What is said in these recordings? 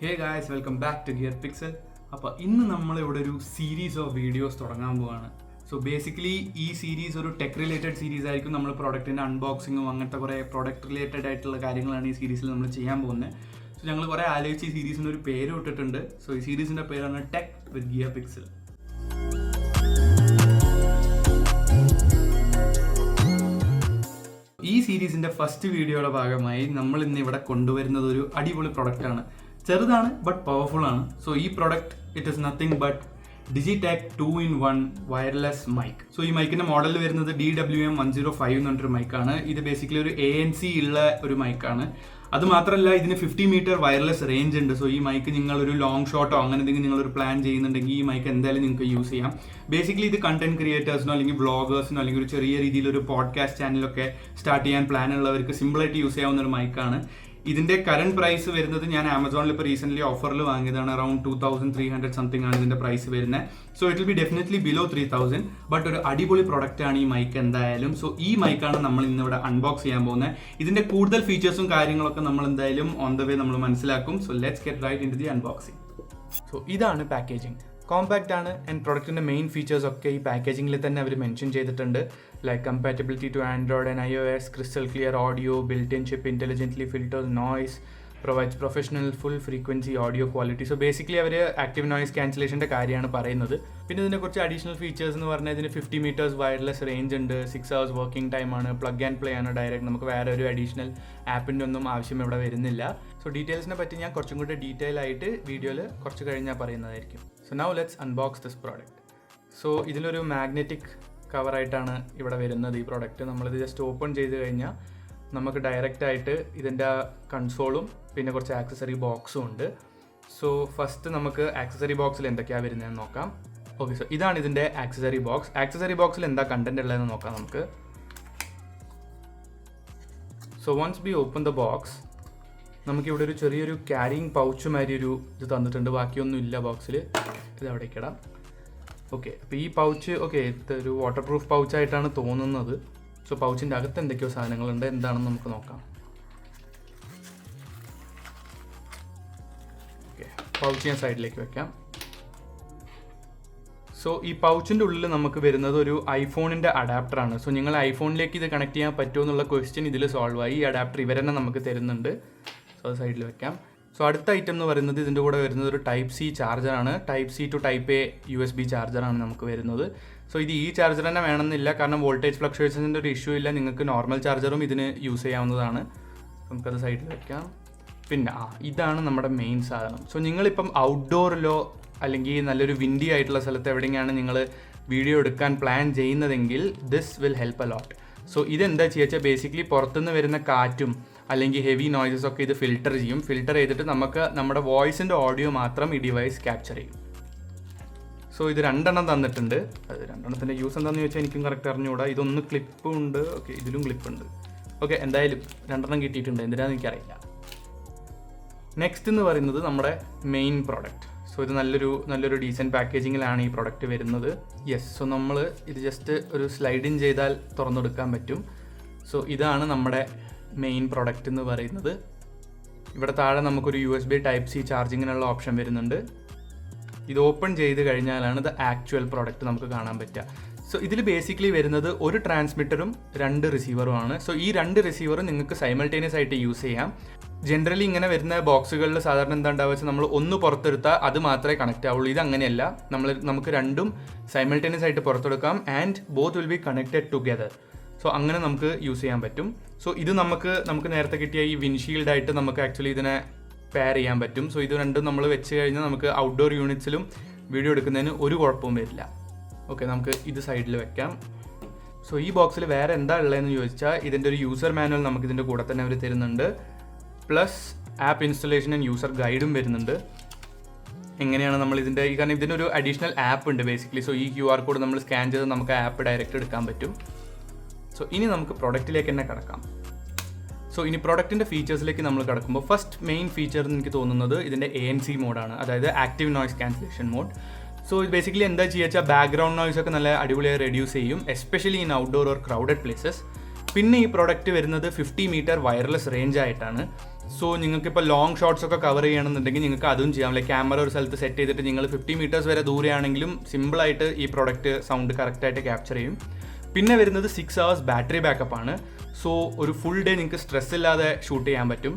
Hey guys, welcome back to Gear Pixel. അപ്പോൾ ഇന്ന് നമ്മളിവിടെ ഒരു സീരീസ് ഓഫ് വീഡിയോസ് തുടങ്ങാൻ പോവാണ്. സോ ബേസിക്കലി ഈ സീരീസ് ഒരു ടെക് റിലേറ്റഡ് സീരീസ് ആയിരിക്കും. നമ്മൾ പ്രോഡക്റ്റിൻ്റെ അൺബോക്സിങ്ങും അങ്ങനത്തെ കുറേ പ്രോഡക്റ്റ് റിലേറ്റഡ് ആയിട്ടുള്ള കാര്യങ്ങളാണ് ഈ സീരീസിൽ നമ്മൾ ചെയ്യാൻ പോകുന്നത്. സോ ഞങ്ങൾ കുറേ ആലോചിച്ച് ഈ സീരീസിന് ഒരു പേര് ഇട്ടിട്ടുണ്ട്. സോ ഈ സീരീസിൻ്റെ പേരാണ് ടെക് വിത്ത് ഗിയർ പിക്സൽ. ഈ സീരീസിൻ്റെ ഫസ്റ്റ് വീഡിയോയുടെ ഭാഗമായി നമ്മൾ ഇന്ന് ഇവിടെ കൊണ്ടുവരുന്നത് ഒരു അടിപൊളി പ്രൊഡക്റ്റാണ്. ചെറുതാണ് ബട്ട് പവർഫുൾ ആണ്. സോ ഈ product it is nothing but Digitek 2-in-1 wireless mic. So ഈ മൈക്കിന്റെ മോഡൽ വരുന്നത് DWM-105 എന്ന് പറഞ്ഞൊരു മൈക്കാണ്. ഇത് ബേസിക്കലി ഒരു ANC ഉള്ള ഒരു മൈക്കാണ്. അത് മാത്രമല്ല ഇതിന് 50 മീറ്റർ വയർലെസ് റേഞ്ച് ഉണ്ട്. സോ ഈ മൈക്ക് നിങ്ങളൊരു ലോങ് ഷോട്ടോ അങ്ങനെ എന്തെങ്കിലും നിങ്ങളൊരു പ്ലാൻ ചെയ്യുന്നുണ്ടെങ്കിൽ ഈ മൈക്ക് എന്തായാലും നിങ്ങൾക്ക് യൂസ് ചെയ്യാം. ബേസിക്കലി ഇത് കണ്ടന്റ് ക്രിയേറ്റേഴ്സിനോ അല്ലെങ്കിൽ വ്ളോഗേഴ്സിനോ അല്ലെങ്കിൽ ഒരു ചെറിയ രീതിയിലൊരു പോഡ്കാസ്റ്റ് ചാനലൊക്കെ സ്റ്റാർട്ട് ചെയ്യാൻ പ്ലാൻ ഉള്ളവർക്ക് സിമ്പിളായിട്ട് യൂസ് ചെയ്യാവുന്ന ഒരു മൈക്കാണ്. ഇതിന്റെ കറന്റ് പ്രൈസ് വരുന്നത് ഞാൻ ആമസോണിൽ ഇപ്പോൾ റീസെന്റ് ഓഫറിൽ വാങ്ങിയതാണ്. അറൌണ്ട് 2300 സംതിങ് ആണ് ഇതിന്റെ പ്രൈസ് വരുന്നത്. So it will be definitely below 3000. But ഒരു അടിപൊളി പ്രൊഡക്റ്റ് ആണ് ഈ മൈക്ക് എന്തായാലും. സോ ഈ മൈക്കാണ് നമ്മൾ ഇന്നിവിടെ അൺബോക്സ് ചെയ്യാൻ പോകുന്നത്. ഇതിന്റെ കൂടുതൽ ഫീച്ചേഴ്സും കാര്യങ്ങളൊക്കെ നമ്മൾ എന്തായാലും ഓൺ ദ വേ നമ്മൾ മനസ്സിലാക്കും. So let's get right into the unboxing. So ഇതാണ് പാക്കേജിംഗ്. കോമ്പാക്റ്റ് ആണ് ആൻഡ് പ്രൊഡക്റ്റിൻ്റെ മെയിൻ ഫീച്ചേഴ്സ് ഒക്കെ ഈ പാക്കേജിങ്ങിൽ തന്നെ അവർ മെൻഷൻ ചെയ്തിട്ടുണ്ട്. Like compatibility to Android and iOS, crystal clear audio, built in chip, intelligently filters noise, provides professional full frequency audio quality. So basically അവർ ആക്റ്റീവ് നോയ്സ് ക്യാൻസലേഷൻ്റെ കാര്യമാണ് പറയുന്നത്. പിന്നെ ഇതിനെ കുറച്ച് അഡീഷണൽ ഫീച്ചേഴ്സ് എന്ന് പറഞ്ഞാൽ ഇതിന് 50 മീറ്റേഴ്സ് വയർലെസ് റേഞ്ച് ഉണ്ട്, 6 hours വർക്കിംഗ് ടൈം ആണ്, പ്ലഗ് ആൻഡ് പ്ലേ ആണ് ഡയറക്റ്റ്. നമുക്ക് വേറെ ഒരു അഡീഷണൽ ആപ്പിൻ്റെ ഒന്നും ആവശ്യം ഇവിടെ വരുന്നില്ല. സോ ഡീറ്റെയിൽസിനെ പറ്റി ഞാൻ കുറച്ചും കൂടി ഡീറ്റെയിൽ ആയിട്ട് വീഡിയോയിൽ കുറച്ച് കഴിഞ്ഞാൽ പറയുന്നതായിരിക്കും. So now let's unbox this product. So ഇതിലൊരു മാഗ്നറ്റിക് കവറായിട്ടാണ് ഇവിടെ വരുന്നത് ഈ പ്രോഡക്റ്റ്. നമ്മളിത് ജസ്റ്റ് ഓപ്പൺ ചെയ്ത് കഴിഞ്ഞാൽ നമുക്ക് ഡയറക്റ്റ് ആയിട്ട് ഇതിൻ്റെ കൺസോളും പിന്നെ കുറച്ച് ആക്സസറി ബോക്സും ഉണ്ട്. സോ ഫസ്റ്റ് നമുക്ക് ആക്സസറി ബോക്സിൽ എന്തൊക്കെയാണ് വരുന്നതെന്ന് നോക്കാം. ഓക്കെ, സോ ഇതാണ് ഇതിൻ്റെ ആക്സസറി ബോക്സ്. ആക്സസറി ബോക്സിൽ എന്താ കണ്ടന്റ് ഉള്ളതെന്ന് നോക്കാം നമുക്ക്. So once we open the box നമുക്കിവിടെ ഒരു ചെറിയൊരു ക്യാരിങ് പൗച്ച് മാതിരി ഒരു ഇത് തന്നിട്ടുണ്ട്. ബാക്കിയൊന്നും ഇല്ല ബോക്സിൽ. ഇത് അവിടേക്ക് ഇടാം. ഓക്കെ, അപ്പോൾ ഈ പൗച്ച് ഇതൊരു വാട്ടർ പ്രൂഫ് പൗച്ചായിട്ടാണ് തോന്നുന്നത്. സോ പൗച്ചിൻ്റെ അകത്ത് എന്തൊക്കെയോ സാധനങ്ങളുണ്ട്, എന്താണെന്ന് നമുക്ക് നോക്കാം. ഓക്കെ, പൗച്ച് ഞാൻ സൈഡിലേക്ക് വെക്കാം. സോ ഈ പൗച്ചിൻ്റെ ഉള്ളിൽ നമുക്ക് വരുന്നത് ഒരു ഐഫോണിൻ്റെ അഡാപ്റ്ററാണ്. സോ നിങ്ങൾ ഐഫോണിലേക്ക് ഇത് കണക്ട് ചെയ്യാൻ പറ്റുമോ എന്നുള്ള ക്വസ്റ്റ്യൻ ഇതിൽ സോൾവ് ആയി. ഈ അഡാപ്റ്റർ ഇവരെന്നെ നമുക്ക് തരുന്നുണ്ട്. സോ അത് സൈഡിൽ വെക്കാം. സോ അടുത്ത ഐറ്റം എന്ന് പറയുന്നത് ഇതിൻ്റെ കൂടെ വരുന്നത് ഒരു Type-C ചാർജറാണ്. Type-C to Type-A USB ചാർജറാണ് നമുക്ക് വരുന്നത്. സോ ഇത് ഈ ചാർജർ തന്നെ വേണമെന്നില്ല, കാരണം വോൾട്ടേജ് ഫ്ലക്ച്വേഷൻസിൻ്റെ ഒരു ഇഷ്യൂ ഇല്ല. നിങ്ങൾക്ക് നോർമൽ ചാർജറും ഇതിന് യൂസ് ചെയ്യാവുന്നതാണ്. നമുക്കത് സൈഡിൽ വെക്കാം. പിന്നെ ഇതാണ് നമ്മുടെ മെയിൻ സാധനം. സോ നിങ്ങളിപ്പം ഔട്ട്ഡോറിലോ അല്ലെങ്കിൽ നല്ലൊരു വിൻഡി ആയിട്ടുള്ള സ്ഥലത്ത് എവിടെയെങ്കിലും നിങ്ങൾ വീഡിയോ എടുക്കാൻ പ്ലാൻ ചെയ്യുന്നതെങ്കിൽ this will help a lot. So ഇതെന്താ ചെയ്യുക, ബേസിക്കലി പുറത്തുനിന്ന് വരുന്ന കാറ്റും അല്ലെങ്കിൽ ഹെവി നോയ്സസ് ഒക്കെ ഇത് ഫിൽട്ടർ ചെയ്യും. ഫിൽട്ടർ ചെയ്തിട്ട് നമുക്ക് നമ്മുടെ വോയിസിൻ്റെ ഓഡിയോ മാത്രം ഈ ഡിവൈസ് ക്യാപ്ചർ ചെയ്യും. സോ ഇത് 2 തന്നിട്ടുണ്ട്. അത് 2 യൂസ് എന്താണെന്ന് ചോദിച്ചാൽ എനിക്കും കറക്റ്റ് അറിഞ്ഞുകൂടാ. ഇതൊന്ന് ക്ലിപ്പും ഉണ്ട്. ഓക്കെ, ഇതിലും ക്ലിപ്പുണ്ട്. ഓക്കെ, എന്തായാലും 2 കിട്ടിയിട്ടുണ്ട്. എന്തിനാണെന്ന് എനിക്കറിയില്ല. നെക്സ്റ്റ് എന്ന് പറയുന്നത് നമ്മുടെ മെയിൻ പ്രോഡക്റ്റ്. സോ ഇത് നല്ലൊരു ഡീസൻറ്റ് പാക്കേജിങ്ങിലാണ് ഈ പ്രോഡക്റ്റ് വരുന്നത്. യെസ്, സോ നമ്മൾ ഇത് ജസ്റ്റ് ഒരു സ്ലൈഡിൻ ചെയ്താൽ തുറന്നെടുക്കാൻ പറ്റും. സോ ഇതാണ് നമ്മുടെ മെയിൻ പ്രോഡക്റ്റ് എന്ന് പറയുന്നത്. ഇവിടെ താഴെ നമുക്കൊരു USB Type-C ചാർജിങ്ങിനുള്ള ഓപ്ഷൻ വരുന്നുണ്ട്. ഇത് ഓപ്പൺ ചെയ്ത് കഴിഞ്ഞാലാണ് ഇത് ആക്ച്വൽ പ്രോഡക്റ്റ് നമുക്ക് കാണാൻ പറ്റുക. സോ ഇതിൽ ബേസിക്കലി വരുന്നത് ഒരു ട്രാൻസ്മിറ്ററും 2 റിസീവറുമാണ്. സോ ഈ 2 റിസീവറും നിങ്ങൾക്ക് സൈമൾട്ടേനിയസ് ആയിട്ട് യൂസ് ചെയ്യാം. ജനറലി ഇങ്ങനെ വരുന്ന ബോക്സുകളിൽ സാധാരണ എന്താ ഉണ്ടാവുക വെച്ചാൽ നമ്മൾ ഒന്ന് പുറത്തെടുത്താൽ അത് മാത്രമേ കണക്റ്റ് ആവുള്ളൂ. ഇത് അങ്ങനെയല്ല, നമുക്ക് രണ്ടും സൈമൾട്ടേനിയസ് ആയിട്ട് പുറത്തെടുക്കാം and both will be connected together. So അങ്ങനെ നമുക്ക് യൂസ് ചെയ്യാൻ പറ്റും. സോ ഇത് നമുക്ക് നേരത്തെ കിട്ടിയ ഈ വിൻഷീൽഡായിട്ട് നമുക്ക് ആക്ച്വലി ഇതിനെ പെയർ ചെയ്യാൻ പറ്റും. സോ ഇത് രണ്ടും നമ്മൾ വെച്ച് കഴിഞ്ഞാൽ നമുക്ക് ഔട്ട്ഡോർ യൂണിറ്റ്സിലും വീഡിയോ എടുക്കുന്നതിന് ഒരു കുഴപ്പവും വരില്ല. ഓക്കെ, നമുക്ക് ഇത് സൈഡിൽ വെക്കാം. സോ ഈ ബോക്സിൽ വേറെ എന്താ ഉള്ളതെന്ന് ചോദിച്ചാൽ ഇതിൻ്റെ ഒരു യൂസർ മാനുവൽ നമുക്ക് ഇതിൻ്റെ കൂടെ തന്നെ അവർ തരുന്നുണ്ട്. Plus app installation and user ഗൈഡും വരുന്നുണ്ട്. എങ്ങനെയാണ് നമ്മൾ കാരണം ഇതിൻ്റെ ഒരു അഡീഷണൽ ആപ്പ് ഉണ്ട് ബേസിക്കലി. സോ ഈ QR കോഡ് നമ്മൾ സ്കാൻ ചെയ്ത് നമുക്ക് ആപ്പ് ഡയറക്റ്റ് എടുക്കാൻ പറ്റും. സോ ഇനി നമുക്ക് പ്രൊഡക്റ്റിലേക്ക് തന്നെ കിടക്കാം. സോ ഇനി പ്രൊഡക്റ്റിൻ്റെ ഫീച്ചേഴ്സിലേക്ക് നമ്മൾ കിടക്കുമ്പോൾ ഫസ്റ്റ് മെയിൻ ഫീച്ചർ എന്ന് എനിക്ക് തോന്നുന്നത് ഇതിൻ്റെ ANC മോഡാണ്, അതായത് active noise cancellation mode. So ഇത് ബേസിക്കലി എന്താ ചെയ്യുക വെച്ചാൽ ബാക്ക്ഗ്രൗണ്ട് നോയ്സ് ഒക്കെ നല്ല അടിപൊളിയായി റെഡ്യൂസ് ചെയ്യും, especially in outdoor or crowded places. പിന്നെ ഈ പ്രോഡക്റ്റ് വരുന്നത് 50 മീറ്റർ വയർലെസ് റേഞ്ച് ആയിട്ടാണ്. സോ നിങ്ങൾക്കിപ്പോൾ ലോങ് ഷോട്ട്സ് ഒക്കെ കവർ ചെയ്യണമെന്നുണ്ടെങ്കിൽ നിങ്ങൾക്ക് അതും ചെയ്യാം. ലൈക്ക് ക്യാമറ ഒരു സ്ഥലത്ത് സെറ്റ് ചെയ്തിട്ട് നിങ്ങൾ 50 മീറ്റേഴ്സ് വരെ ദൂരെയാണെങ്കിലും സിമ്പിളായിട്ട് ഈ പ്രൊഡക്റ്റ് സൗണ്ട് കറക്റ്റായിട്ട് ക്യാപ്ചർ ചെയ്യും. പിന്നെ വരുന്നത് 6 hours ബാറ്ററി ബാക്കപ്പ് ആണ്. സോ ഒരു ഫുൾ ഡേ നിങ്ങൾക്ക് സ്ട്രെസ് ഇല്ലാതെ ഷൂട്ട് ചെയ്യാൻ പറ്റും.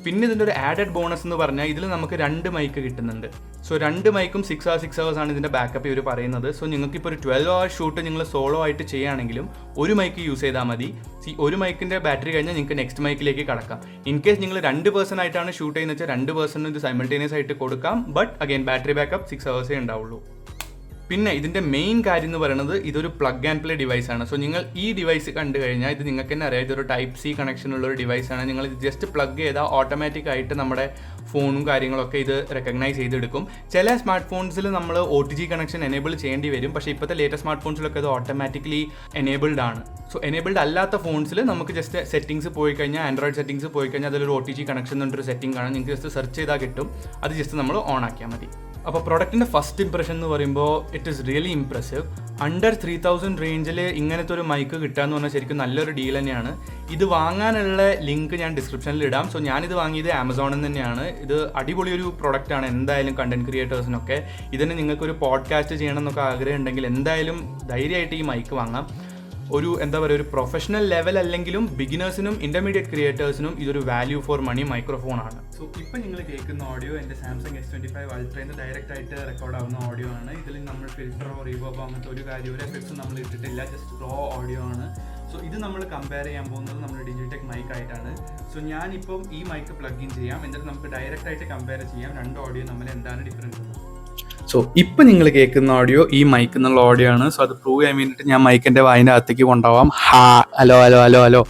പിന്നെ ഇതിൻ്റെ ഒരു ആഡഡ് ബോണസ് എന്ന് പറഞ്ഞാൽ ഇതിൽ നമുക്ക് 2 മൈക്ക് കിട്ടുന്നുണ്ട്. സോ 2 മൈക്കും 6 hours ആണ് ഇതിൻ്റെ ബാക്കപ്പ് ഇവർ പറയുന്നത്. സോ നിങ്ങൾക്കിപ്പോൾ ഒരു 12 hours ഷൂട്ട് നിങ്ങൾ സോളോ ആയിട്ട് ചെയ്യുകയാണെങ്കിലും ഒരു മൈക്ക് യൂസ് ചെയ്താൽ മതി. ഒരു മൈക്കിൻ്റെ ബാറ്ററി കഴിഞ്ഞാൽ നിങ്ങൾക്ക് നെക്സ്റ്റ് മൈക്കിലേക്ക് കടക്കാം. ഇൻ കേസ് നിങ്ങൾ 2 പേഴ്സൺ ആയിട്ടാണ് ഷൂട്ട് ചെയ്യുന്നത് വെച്ചാൽ 2 പേഴ്സൺ ഇത് സൈമൾട്ടേനിയസ് ആയിട്ട് കൊടുക്കാം. But again battery backup 6 hours ഉണ്ടാവുള്ളൂ. പിന്നെ ഇതിൻ്റെ മെയിൻ കാര്യം എന്ന് പറയുന്നത് ഇതൊരു പ്ലഗ് ആൻഡ് പ്ലേ ഡിവൈസ് ആണ്. സോ നിങ്ങൾ ഈ ഡിവൈസ് കണ്ടു കഴിഞ്ഞാൽ ഇത് നിങ്ങൾക്ക് തന്നെ അറിയാം, ഇതൊരു Type-C കണക്ഷൻ ഉള്ള ഒരു ഡിവൈസാണ്. നിങ്ങൾ ഇത് ജസ്റ്റ് പ്ലഗ് ചെയ്താൽ ഓട്ടോമാറ്റിക് ആയിട്ട് നമ്മുടെ ഫോണും കാര്യങ്ങളൊക്കെ ഇത് റെക്കഗ്നൈസ് ചെയ്തെടുക്കും. ചില സ്മാർട്ട് ഫോൺസിൽ നമ്മൾ OTG കണക്ഷൻ എനേബിൾ ചെയ്യേണ്ടി വരും. പക്ഷേ ഇപ്പോഴത്തെ ലേറ്റസ്റ്റ് സ്മാർട്ട് ഫോൺസിലൊക്കെ ഇത് ഓട്ടോമാറ്റിക്കലി എനേബിൾഡ് ആണ്. സോ എനേബിൾഡ് അല്ലാത്ത ഫോൺസിൽ നമുക്ക് ജസ്റ്റ് സെറ്റിംഗ്സ് പോയി കഴിഞ്ഞാൽ, ആൻഡ്രോയിഡ് സെറ്റിംഗ്സ് പോയി കഴിഞ്ഞാൽ അതിലൊരു OTG കണക്ഷൻ എന്നൊരു സെറ്റിംഗ് കാണാം. നിങ്ങൾക്ക് ജസ്റ്റ് സെർച്ച് ചെയ്താൽ കിട്ടും. അത് ജസ്റ്റ് നമ്മൾ ഓൺ ആക്കിയാൽ മതി. അപ്പോൾ പ്രൊഡക്റ്റിൻ്റെ ഫസ്റ്റ് ഇംപ്രഷൻ എന്ന് പറയുമ്പോൾ it is really impressive. Under 3000 റേഞ്ചിൽ ഇങ്ങനത്തെ ഒരു മൈക്ക് കിട്ടുക എന്ന് പറഞ്ഞാൽ ശരിക്കും നല്ലൊരു ഡീൽ തന്നെയാണ്. ഇത് വാങ്ങാനുള്ള ലിങ്ക് ഞാൻ ഡിസ്ക്രിപ്ഷനിൽ ഇടാം. സോ ഞാനിത് വാങ്ങിയത് ആമസോണിൽ തന്നെയാണ്. ഇത് അടിപൊളി ഒരു പ്രൊഡക്റ്റാണ് എന്തായാലും കണ്ടന്റ് ക്രിയേറ്റേഴ്സിനൊക്കെ. ഇതിന് നിങ്ങൾക്കൊരു പോഡ്കാസ്റ്റ് ചെയ്യണം എന്നൊക്കെ ആഗ്രഹം ഉണ്ടെങ്കിൽ എന്തായാലും ധൈര്യമായിട്ട് ഈ മൈക്ക് വാങ്ങാം. ഒരു എന്താ പറയുക, ഒരു പ്രൊഫഷണൽ ലെവൽ അല്ലെങ്കിലും ബിഗിനേഴ്സിനും ഇൻ്റർമീഡിയറ്റ് ക്രിയേറ്റേഴ്സിനും ഇതൊരു വാല്യൂ ഫോർ മണി മൈക്രോഫോണാണ്. സോ ഇപ്പോൾ നിങ്ങൾ കേൾക്കുന്ന ഓഡിയോ എൻ്റെ സാംസങ് S25 Ultra ഡയറക്റ്റ് ആയിട്ട് റെക്കോർഡ് ആവുന്ന ഓഡിയോ ആണ്. ഇതിൽ നമ്മൾ ഫിൽറ്ററോ റിവേർബോ അങ്ങനത്തെ ഒരു കാര്യം ഒരു എഫക്ട്സും നമ്മൾ ഇട്ടിട്ടില്ല, ജസ്റ്റ് റോ ഓഡിയോ ആണ്. സോ ഇത് നമ്മൾ കമ്പയർ ചെയ്യാൻ പോകുന്നത് നമ്മുടെ ഡിജിടെക് മൈക്ക് ആയിട്ടാണ്. സോ ഞാനിപ്പം ഈ മൈക്ക് പ്ലഗ് ഇൻ ചെയ്യാം, എന്നിട്ട് നമുക്ക് ഡയറക്റ്റ് ആയിട്ട് കമ്പയർ ചെയ്യാം 2 ഓഡിയോ തമ്മിൽ എന്താണ് ഡിഫറൻസ്. സോ ഇപ്പം നിങ്ങൾ കേൾക്കുന്ന ഓഡിയോ ഈ മൈക്ക് എന്നുള്ള ഓഡിയോ ആണ്. സോ അത് പ്രൂവ് ചെയ്യാൻ വേണ്ടിയിട്ട് ഞാൻ മൈക്കിൻ്റെ വായിൻ്റെ അകത്തേക്ക് കൊണ്ടുപോകാം. ഹലോ.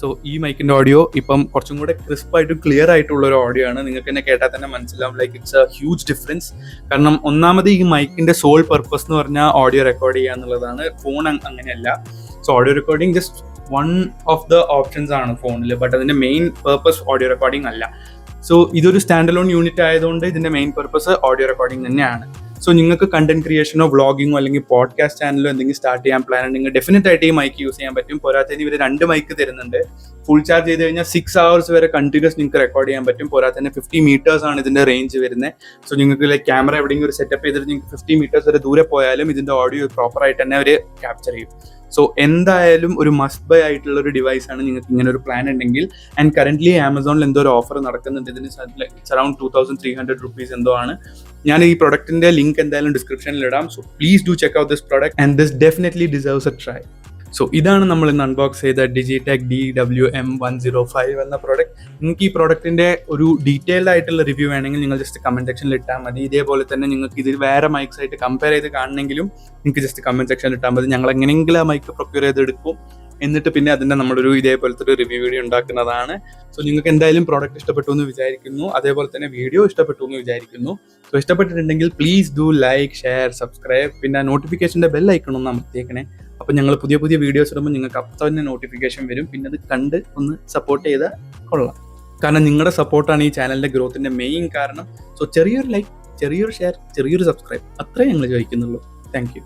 സോ ഈ മൈക്കിൻ്റെ ഓഡിയോ ഇപ്പം കുറച്ചും കൂടെ ക്രിസ്പായിട്ടും ക്ലിയർ ആയിട്ടുള്ള ഒരു ഓഡിയോ ആണ്. നിങ്ങൾക്ക് തന്നെ കേട്ടാൽ തന്നെ മനസ്സിലാവും, like it's A huge difference. കാരണം ഒന്നാമത് ഈ മൈക്കിൻ്റെ സോൾ പർപ്പസ് എന്ന് പറഞ്ഞാൽ ഓഡിയോ റെക്കോർഡ് ചെയ്യുക എന്നുള്ളതാണ്. ഫോൺ അങ്ങനെയല്ല. So audio recording just one of the options ആണ് ഫോണിൽ. ബട്ട് അതിൻ്റെ മെയിൻ പർപ്പസ് ഓഡിയോ റെക്കോർഡിംഗ് അല്ല. സോ ഇതൊരു സ്റ്റാൻഡ് അലോൺ യൂണിറ്റ് ആയതുകൊണ്ട് ഇതിൻ്റെ മെയിൻ പർപ്പസ് ഓഡിയോ റെക്കോർഡിംഗ് തന്നെയാണ്. സോ നിങ്ങൾക്ക് കണ്ടന്റ് ക്രിയേഷനോ വ്ളോഗിങ്ങോ അല്ലെങ്കിൽ പോഡ്കാസ്റ്റ് ചാനലോ എന്തെങ്കിലും സ്റ്റാർട്ട് ചെയ്യാൻ പ്ലാൻ ഉണ്ടെങ്കിൽ ഡെഫിനറ്റ് ആയിട്ട് ഈ മൈക്ക് യൂസ് ചെയ്യാൻ പറ്റും. പോരാത്തതിന് ഇവർ 2 മൈക്ക് തരുന്നുണ്ട്. ഫുൾ ചാർജ് ചെയ്ത് കഴിഞ്ഞാൽ 6 hours വരെ കണ്ടിന്യൂസ് നിങ്ങൾക്ക് റെക്കോർഡ് ചെയ്യാൻ പറ്റും. പോരാത്തതിന് 50 meters ആണ് ഇതിൻ്റെ റേഞ്ച് വരുന്നത്. സോ നിങ്ങൾക്ക് ലൈക്ക് ക്യാമറ എവിടെയെങ്കിലും ഒരു സെറ്റപ്പ് ചെയ്തിട്ട് നിങ്ങൾക്ക് 50 meters വരെ ദൂരെ പോയാലും ഇതിൻ്റെ ഓഡിയോ പ്രോപ്പറായിട്ട് തന്നെ അവർ ക്യാപ്ചർ ചെയ്യും. സോ എന്തായാലും ഒരു മസ്റ്റ് ബൈ ആയിട്ടുള്ള ഒരു ഡിവൈസ് ആണ് നിങ്ങൾക്ക് ഇങ്ങനെ ഒരു പ്ലാൻ ഉണ്ടെങ്കിൽ. ആൻഡ് കറന്റ്ലി ആമസോണിൽ എന്തോ ഒരു ഓഫർ നടക്കുന്നുണ്ട്. ഇതിന് അറൌണ്ട് 2300 rupees എന്തോ ആണ്. ഞാൻ ഈ പ്രൊഡക്റ്റിന്റെ ലിങ്ക് എന്തായാലും ഡിസ്ക്രിപ്ഷനിൽ ഇടാം. So please do check out this product and this definitely deserves A try. So ഇതാണ് നമ്മൾ ഇന്ന് അൺബോക്സ് ചെയ്ത ഡിജിടെക് DWM105 എന്ന പ്രോഡക്റ്റ്. നിങ്ങൾക്ക് ഈ പ്രോഡക്റ്റിന്റെ ഒരു ഡീറ്റെയിൽഡ് ആയിട്ടുള്ള റിവ്യൂ വേണമെങ്കിൽ നിങ്ങൾ ജസ്റ്റ് കമന്റ് സെക്ഷനിൽ ഇട്ടാൽ മതി. ഇതേപോലെ തന്നെ നിങ്ങൾക്ക് ഇത് വേറെ മൈക്സ് ആയിട്ട് കമ്പയർ ചെയ്ത് കാണണമെങ്കിലും നിങ്ങൾക്ക് ജസ്റ്റ് കമന്റ് സെക്ഷനിൽ ഇട്ടാൽ മതി. ഞങ്ങൾ എങ്ങനെയെങ്കിലും ആ മൈക്ക് പ്രൊക്യൂർ ചെയ്തെടുക്കും. എന്നിട്ട് പിന്നെ അതിൻ്റെ നമ്മളൊരു ഇതേപോലത്തെ ഒരു റിവ്യൂ വീഡിയോ ഉണ്ടാക്കുന്നതാണ്. സോ നിങ്ങൾക്ക് എന്തായാലും പ്രോഡക്റ്റ് ഇഷ്ടപ്പെട്ടു എന്ന് വിചാരിക്കുന്നു. അതേപോലെ തന്നെ വീഡിയോ ഇഷ്ടപ്പെട്ടു എന്ന് വിചാരിക്കുന്നു. സോ ഇഷ്ടപ്പെട്ടിട്ടുണ്ടെങ്കിൽ please do like, share, subscribe. പിന്നെ നോട്ടിഫിക്കേഷൻ്റെ ബെൽ ഐക്കൺ ഒന്ന് അമർത്തിയേക്കണേ. അപ്പോൾ ഞങ്ങൾ പുതിയ വീഡിയോസ് ഇടുമ്പോൾ നിങ്ങൾക്ക് അപ്പം തന്നെ നോട്ടിഫിക്കേഷൻ വരും. പിന്നെ അത് കണ്ട് ഒന്ന് സപ്പോർട്ട് ചെയ്താൽ കൊള്ളാം. കാരണം നിങ്ങളുടെ സപ്പോർട്ടാണ് ഈ ചാനലിൻ്റെ ഗ്രോത്തിൻ്റെ മെയിൻ കാരണം. സോ ചെറിയൊരു ലൈക്ക്, ചെറിയൊരു ഷെയർ, ചെറിയൊരു സബ്സ്ക്രൈബ്, അത്രേ ഞങ്ങൾ ചോദിക്കുന്നുള്ളൂ. Thank you.